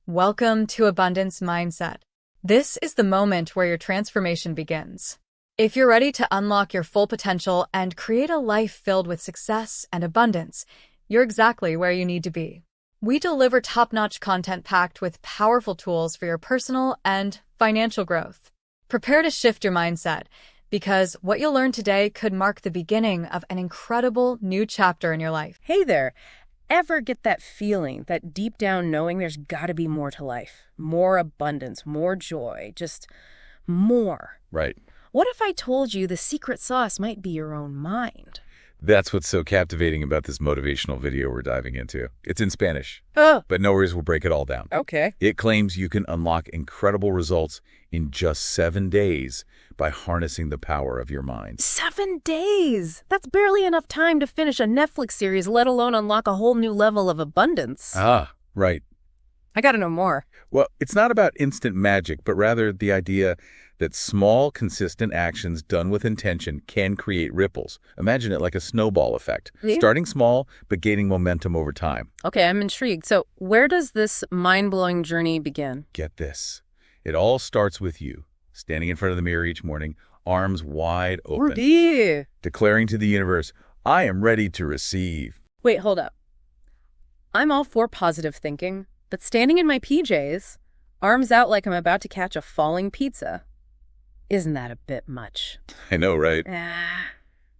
Welcome to Abundance Mindset. This is the moment where your transformation begins. If you're ready to unlock your full potential and create a life filled with success and abundance, you're exactly where you need to be. We deliver top-notch content packed with powerful tools for your personal and financial growth. Prepare to shift your mindset, because what you'll learn today could mark the beginning of an incredible new chapter in your life. Hey there. Ever get that feeling, that deep down knowing there's got to be more to life? More abundance, more joy, just more. Right. What if I told you the secret sauce might be your own mind? That's what's so captivating about this motivational video we're diving into. It's in Spanish, Oh, but no worries, we'll break it all down. okay. It claims you can unlock incredible results in just 7 days by harnessing the power of your mind. 7 days! That's barely enough time to finish a Netflix series, let alone unlock a whole new level of abundance. Ah, right. I gotta know more. Well, it's not about instant magic, but rather the idea that small, consistent actions done with intention can create ripples. Imagine it like a snowball effect, Yeah. starting small but gaining momentum over time. Okay, I'm intrigued. So where does this mind-blowing journey begin? Get this. It all starts with you, standing in front of the mirror each morning, arms wide open, Rudy! declaring to the universe, I am ready to receive. Wait, hold up. I'm all for positive thinking, but standing in my PJs, arms out like I'm about to catch a falling pizza, isn't that a bit much? I know, right? Ah.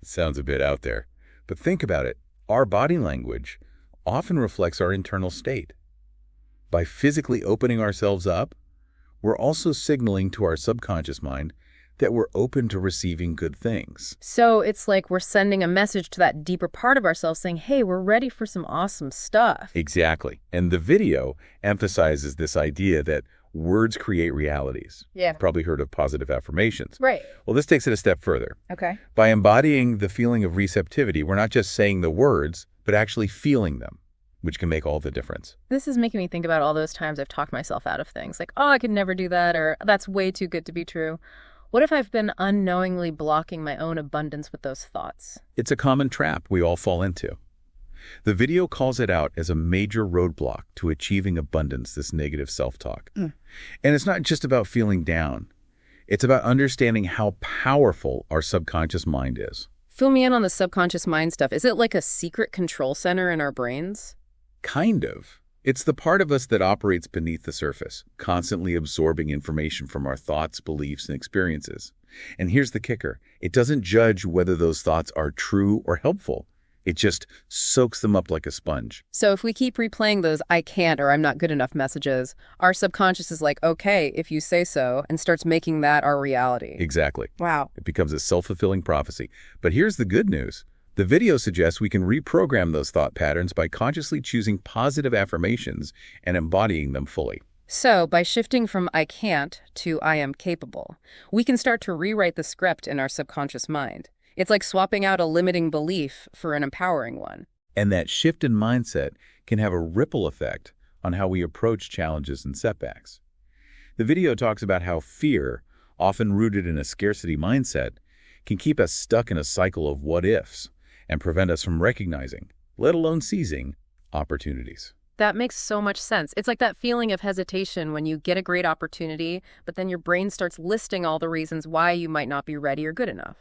It sounds a bit out there. But think about it. Our body language often reflects our internal state. By physically opening ourselves up, we're also signaling to our subconscious mind that we're open to receiving good things. So it's like we're sending a message to that deeper part of ourselves saying, hey, we're ready for some awesome stuff. Exactly. And the video emphasizes this idea that words create realities. Yeah. Probably heard of positive affirmations. Right. Well, this takes it a step further. Okay. By embodying the feeling of receptivity, we're not just saying the words, but actually feeling them, which can make all the difference. This is making me think about all those times I've talked myself out of things like, oh, I could never do that, or that's way too good to be true. What if I've been unknowingly blocking my own abundance with those thoughts? It's a common trap we all fall into. The video calls it out as a major roadblock to achieving abundance, this negative self-talk. And it's not just about feeling down. It's about understanding how powerful our subconscious mind is. Fill me in on the subconscious mind stuff. Is it like a secret control center in our brains? Kind of. It's the part of us that operates beneath the surface, constantly absorbing information from our thoughts, beliefs, and experiences. And here's the kicker. It doesn't judge whether those thoughts are true or helpful. It just soaks them up like a sponge. So if we keep replaying those I can't or I'm not good enough messages, our subconscious is like, okay, if you say so, and starts making that our reality. Exactly. Wow. It becomes a self-fulfilling prophecy. But here's the good news. The video suggests we can reprogram those thought patterns by consciously choosing positive affirmations and embodying them fully. So by shifting from I can't to I am capable, we can start to rewrite the script in our subconscious mind. It's like swapping out a limiting belief for an empowering one. And that shift in mindset can have a ripple effect on how we approach challenges and setbacks. The video talks about how fear, often rooted in a scarcity mindset, can keep us stuck in a cycle of what-ifs and prevent us from recognizing, let alone seizing, opportunities. That makes so much sense. It's like that feeling of hesitation when you get a great opportunity, but then your brain starts listing all the reasons why you might not be ready or good enough.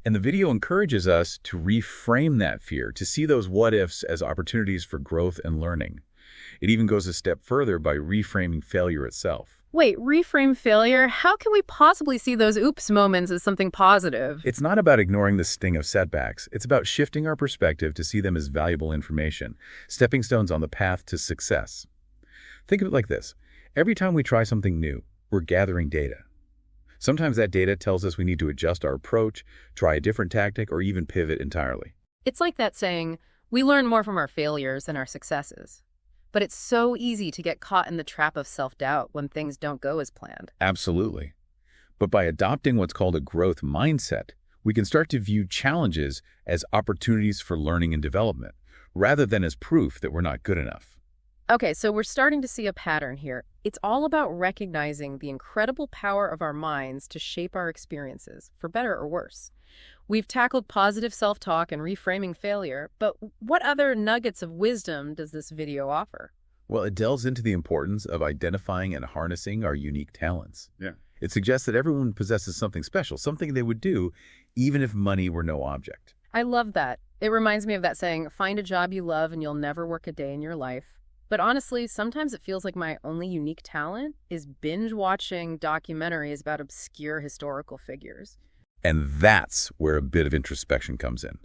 And the video encourages us to reframe that fear, to see those what-ifs as opportunities for growth and learning. It even goes a step further by reframing failure itself. Wait, reframe failure? How can we possibly see those oops moments as something positive? It's not about ignoring the sting of setbacks. It's about shifting our perspective to see them as valuable information, stepping stones on the path to success. Think of it like this. Every time we try something new, we're gathering data. Sometimes that data tells us we need to adjust our approach, try a different tactic, or even pivot entirely. It's like that saying, we learn more from our failures than our successes. But it's so easy to get caught in the trap of self-doubt when things don't go as planned. Absolutely. But by adopting what's called a growth mindset, we can start to view challenges as opportunities for learning and development, rather than as proof that we're not good enough. Okay, so we're starting to see a pattern here. It's all about recognizing the incredible power of our minds to shape our experiences, for better or worse. We've tackled positive self-talk and reframing failure, but what other nuggets of wisdom does this video offer? Well, it delves into the importance of identifying and harnessing our unique talents. Yeah. It suggests that everyone possesses something special, something they would do even if money were no object. I love that. It reminds me of that saying, find a job you love and you'll never work a day in your life. But honestly, sometimes it feels like my only unique talent is binge watching documentaries about obscure historical figures. And that's where a bit of introspection comes in.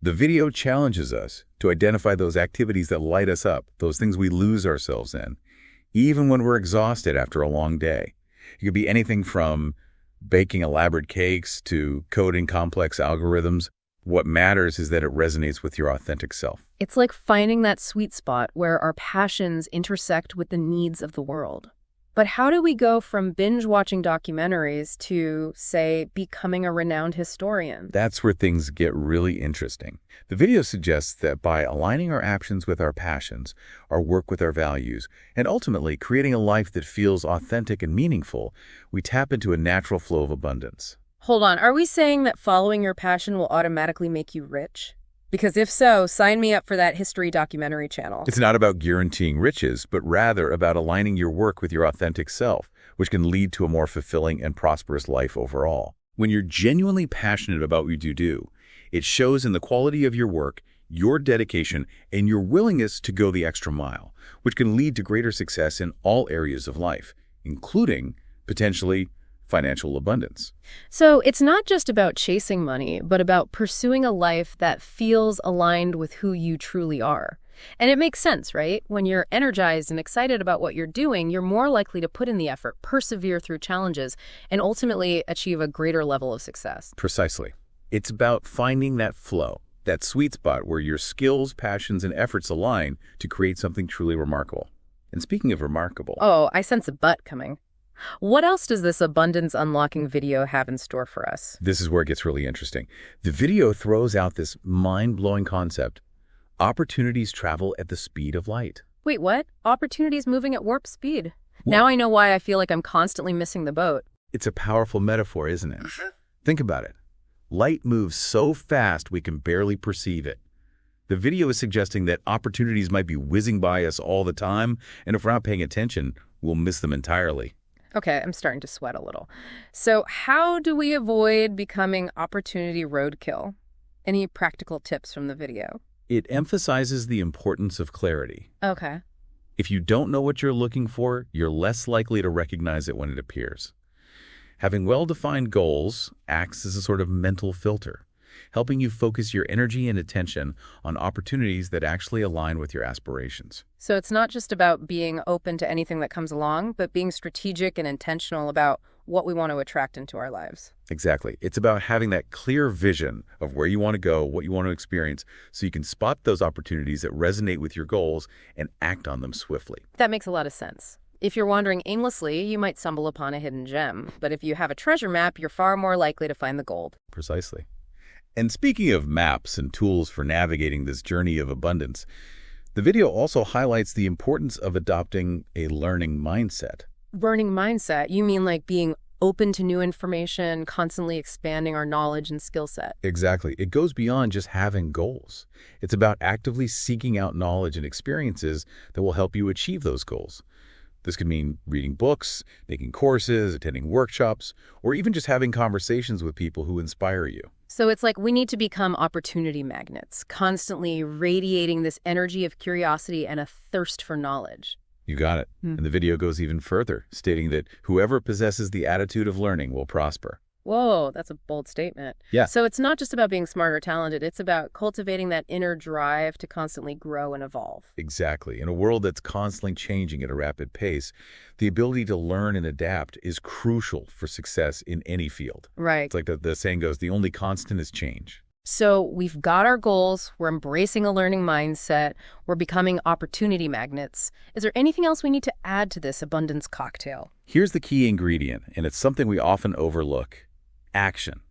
The video challenges us to identify those activities that light us up, those things we lose ourselves in, even when we're exhausted after a long day. It could be anything from baking elaborate cakes to coding complex algorithms. What matters is that it resonates with your authentic self. It's like finding that sweet spot where our passions intersect with the needs of the world. But how do we go from binge-watching documentaries to, say, becoming a renowned historian? That's where things get really interesting. The video suggests that by aligning our actions with our passions, our work with our values, and ultimately creating a life that feels authentic and meaningful, we tap into a natural flow of abundance. Hold on, are we saying that following your passion will automatically make you rich? Because if so, sign me up for that history documentary channel. It's not about guaranteeing riches, but rather about aligning your work with your authentic self, which can lead to a more fulfilling and prosperous life overall. When you're genuinely passionate about what you do, it shows in the quality of your work, your dedication, and your willingness to go the extra mile, which can lead to greater success in all areas of life, including, potentially, financial abundance. So it's not just about chasing money, but about pursuing a life that feels aligned with who you truly are. And it makes sense, right? When you're energized and excited about what you're doing, you're more likely to put in the effort, persevere through challenges, and ultimately achieve a greater level of success. Precisely. It's about finding that flow, that sweet spot where your skills, passions, and efforts align to create something truly remarkable. And speaking of remarkable... Oh, I sense a but coming. What else does this abundance unlocking video have in store for us? This is where it gets really interesting. The video throws out this mind-blowing concept. Opportunities travel at the speed of light. Wait, what? Opportunities moving at warp speed. Now I know why I feel like I'm constantly missing the boat. It's a powerful metaphor, isn't it? Think about it. Light moves so fast we can barely perceive it. The video is suggesting that opportunities might be whizzing by us all the time, and if we're not paying attention, we'll miss them entirely. Okay, I'm starting to sweat a little. So how do we avoid becoming opportunity roadkill? Any practical tips from the video? It emphasizes the importance of clarity. Okay. If you don't know what you're looking for, you're less likely to recognize it when it appears. Having well-defined goals acts as a sort of mental filter, helping you focus your energy and attention on opportunities that actually align with your aspirations. So it's not just about being open to anything that comes along, but being strategic and intentional about what we want to attract into our lives. Exactly. It's about having that clear vision of where you want to go, what you want to experience, so you can spot those opportunities that resonate with your goals and act on them swiftly. That makes a lot of sense. If you're wandering aimlessly, you might stumble upon a hidden gem. But if you have a treasure map, you're far more likely to find the gold. Precisely. And speaking of maps and tools for navigating this journey of abundance, the video also highlights the importance of adopting a learning mindset. Learning mindset? You mean like being open to new information, constantly expanding our knowledge and skill set? Exactly. It goes beyond just having goals. It's about actively seeking out knowledge and experiences that will help you achieve those goals. This could mean reading books, taking courses, attending workshops, or even just having conversations with people who inspire you. So it's like we need to become opportunity magnets, constantly radiating this energy of curiosity and a thirst for knowledge. You got it. And the video goes even further, stating that whoever possesses the attitude of learning will prosper. Whoa, that's a bold statement. Yeah. So it's not just about being smart or talented. It's about cultivating that inner drive to constantly grow and evolve. Exactly. In a world that's constantly changing at a rapid pace, the ability to learn and adapt is crucial for success in any field. Right. It's like the saying goes, the only constant is change. So we've got our goals, we're embracing a learning mindset, we're becoming opportunity magnets. Is there anything else we need to add to this abundance cocktail? Here's the key ingredient, and it's something we often overlook: action.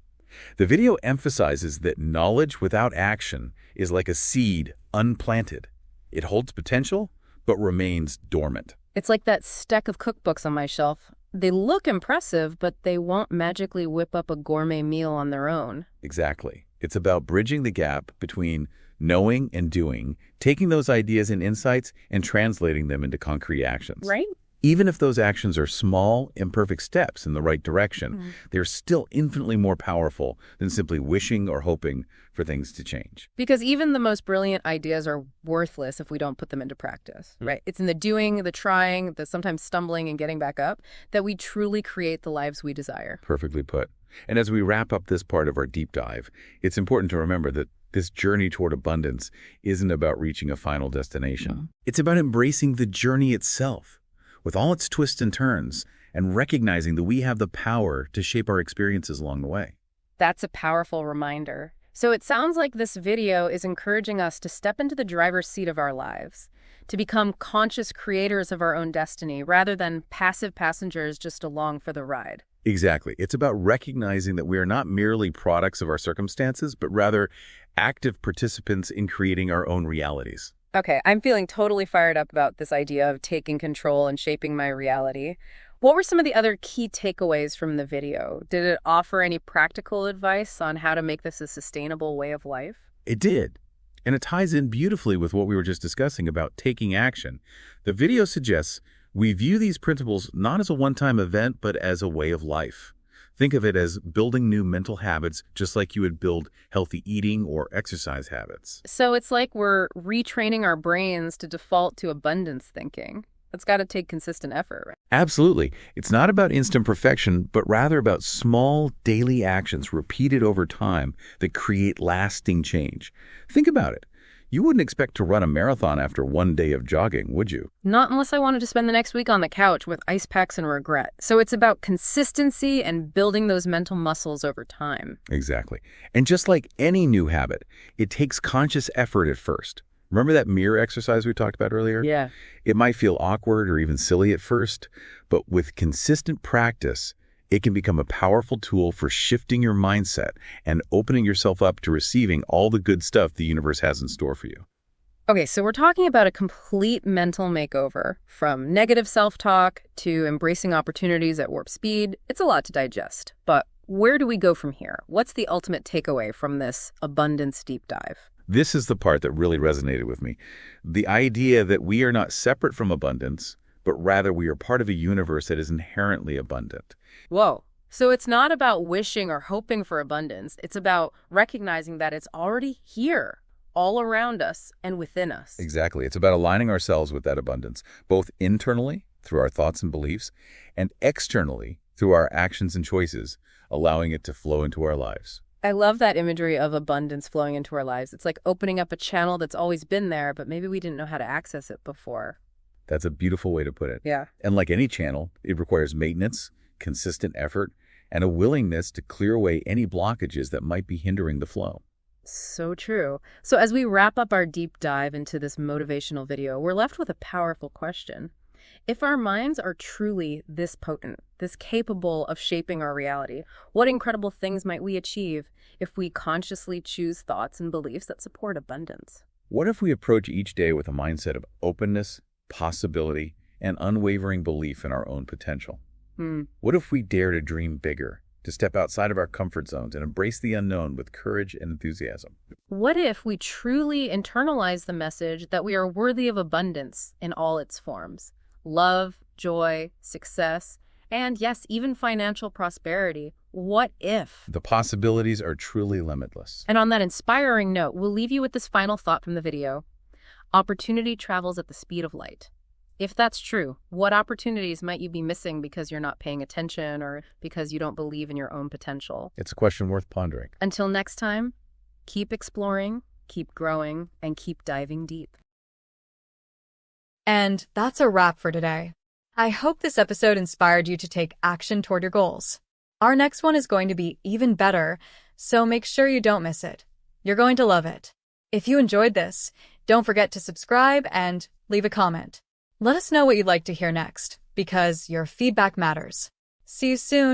The video emphasizes that knowledge without action is like a seed unplanted. It holds potential, but remains dormant. It's like that stack of cookbooks on my shelf. They look impressive, but they won't magically whip up a gourmet meal on their own. Exactly. It's about bridging the gap between knowing and doing, taking those ideas and insights and translating them into concrete actions. Right? Even if those actions are small, imperfect steps in the right direction, they're still infinitely more powerful than simply wishing or hoping for things to change. Because even the most brilliant ideas are worthless if we don't put them into practice, right? It's in the doing, the trying, the sometimes stumbling and getting back up that we truly create the lives we desire. Perfectly put. And as we wrap up this part of our deep dive, it's important to remember that this journey toward abundance isn't about reaching a final destination. It's about embracing the journey itself, with all its twists and turns, and recognizing that we have the power to shape our experiences along the way. That's a powerful reminder. So it sounds like this video is encouraging us to step into the driver's seat of our lives, to become conscious creators of our own destiny rather than passive passengers just along for the ride. Exactly. It's about recognizing that we are not merely products of our circumstances, but rather active participants in creating our own realities. Okay, I'm feeling totally fired up about this idea of taking control and shaping my reality. What were some of the other key takeaways from the video? Did it offer any practical advice on how to make this a sustainable way of life? It did. And it ties in beautifully with what we were just discussing about taking action. The video suggests we view these principles not as a one-time event, but as a way of life. Think of it as building new mental habits, just like you would build healthy eating or exercise habits. So it's like we're retraining our brains to default to abundance thinking. That's got to take consistent effort, right? Absolutely. It's not about instant perfection, but rather about small daily actions repeated over time that create lasting change. Think about it. You wouldn't expect to run a marathon after one day of jogging, would you? Not unless I wanted to spend the next week on the couch with ice packs and regret. So it's about consistency and building those mental muscles over time. Exactly. And just like any new habit, it takes conscious effort at first. Remember that mirror exercise we talked about earlier? Yeah. It might feel awkward or even silly at first, but with consistent practice, it can become a powerful tool for shifting your mindset and opening yourself up to receiving all the good stuff the universe has in store for you. Okay, so we're talking about a complete mental makeover, from negative self-talk to embracing opportunities at warp speed. It's a lot to digest, but where do we go from here? What's the ultimate takeaway from this abundance deep dive? This is the part that really resonated with me. The idea that we are not separate from abundance, but rather we are part of a universe that is inherently abundant. Whoa. So it's not about wishing or hoping for abundance. It's about recognizing that it's already here, all around us and within us. Exactly. It's about aligning ourselves with that abundance, both internally, through our thoughts and beliefs, and externally, through our actions and choices, allowing it to flow into our lives. I love that imagery of abundance flowing into our lives. It's like opening up a channel that's always been there, but maybe we didn't know how to access it before. That's a beautiful way to put it. Yeah. And like any channel, it requires maintenance, consistent effort, and a willingness to clear away any blockages that might be hindering the flow. So true. So as we wrap up our deep dive into this motivational video, we're left with a powerful question. If our minds are truly this potent, this capable of shaping our reality, what incredible things might we achieve if we consciously choose thoughts and beliefs that support abundance? What if we approach each day with a mindset of openness, possibility, and unwavering belief in our own potential? What if we dare to dream bigger, to step outside of our comfort zones and embrace the unknown with courage and enthusiasm? What if we truly internalize the message that we are worthy of abundance in all its forms? Love, joy, success, and yes, even financial prosperity. What if? The possibilities are truly limitless. And on that inspiring note, we'll leave you with this final thought from the video. Opportunity travels at the speed of light. If that's true, what opportunities might you be missing because you're not paying attention or because you don't believe in your own potential? It's a question worth pondering. Until next time, keep exploring, keep growing, and keep diving deep. And that's a wrap for today. I hope this episode inspired you to take action toward your goals. Our next one is going to be even better, so make sure you don't miss it. You're going to love it. If you enjoyed this, don't forget to subscribe and leave a comment. Let us know what you'd like to hear next, because your feedback matters. See you soon.